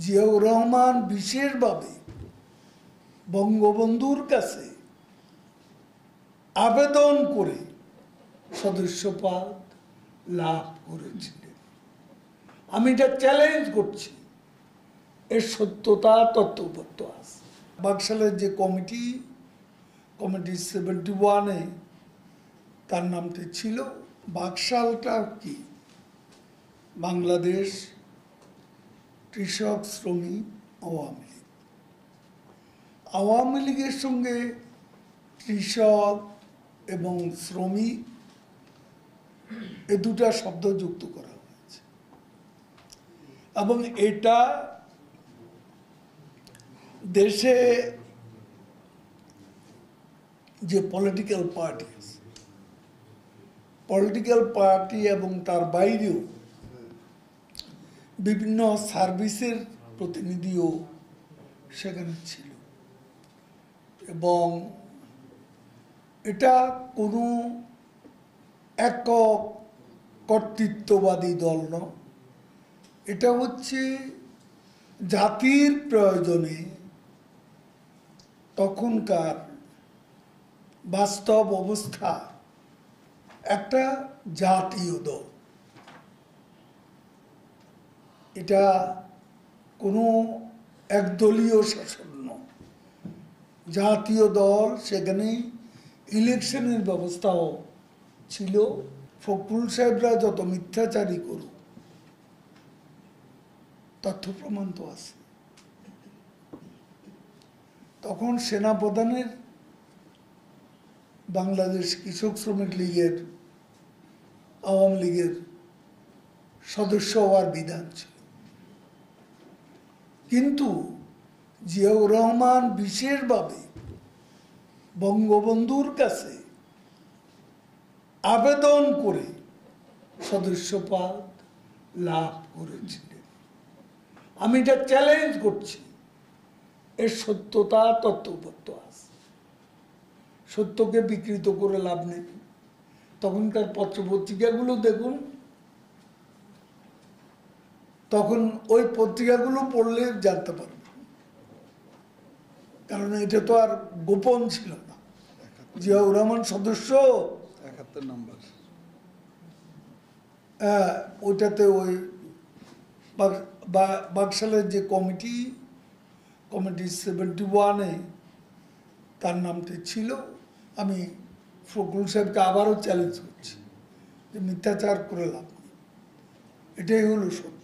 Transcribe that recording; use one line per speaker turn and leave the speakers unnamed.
জিয়াউর রহমান বিশেষভাবে বঙ্গবন্ধুর কাছে আবেদন করে সদস্যপদ লাভ করেছিলেন। আমি এটা চ্যালেঞ্জ করছি, এর সত্যতা তথ্যপত্র আছে। বাকশালের যে কমিটি 71-এ তার নামটি ছিল। বাকশালটা কি? বাংলাদেশ কৃষক শ্রমিক আওয়ামী লীগ। আওয়ামী লীগের সঙ্গে কৃষক এবং শ্রমিক এ দুটা শব্দ যুক্ত করা হয়েছে এবং এটা দেশে যে পলিটিক্যাল পার্টি এবং তার বাইরেও বিভিন্ন সার্ভিসের প্রতিনিধিও সেখানে ছিল এবং এটা কোনো একক কর্তৃত্ববাদী দল নয়। এটা হচ্ছে জাতির প্রয়োজনে তখনকার বাস্তব অবস্থা একটা জাতীয় দল। এটা কোনো একদলীয় শাসন নয়, জাতীয় দল। সেখানে ইলেকশনের ব্যবস্থাও ছিল। ফখরুল সাহেবরা যত মিথ্যাচারী করুক, তথ্য প্রমাণ তো আছে। তখন সেনাপ্রধানের বাংলাদেশ কৃষক শ্রমিক লীগের আওয়ামী লীগের সদস্য হওয়ার বিধান ছিল, কিন্তু জিয়াউর রহমান বিশেষভাবে বঙ্গবন্ধুর কাছে আবেদন করে সদস্যপদ লাভ করেছিলেন। আমি এটা চ্যালেঞ্জ করছি, এর সত্যতা তথ্যপত্র আছে। সত্যকে বিকৃত করে লাভ নেই। তখনকার পত্রপত্রিকাগুলো দেখুন, তখন ওই পত্রিকাগুলো পড়লে জানতে পারবেন, কারণ এটা তো আর গোপন ছিল না। জিয়াউর রহমান সদস্য
71 নম্বর,
ওইটাতে ওই বাকশালের যে কমিটি 71-এ তার নামটি ছিল। আমি ফখরুল সাহেবকে আবারও চ্যালেঞ্জ করছি যে মিথ্যাচার করে লাভ নেই, এটাই হলো সত্য।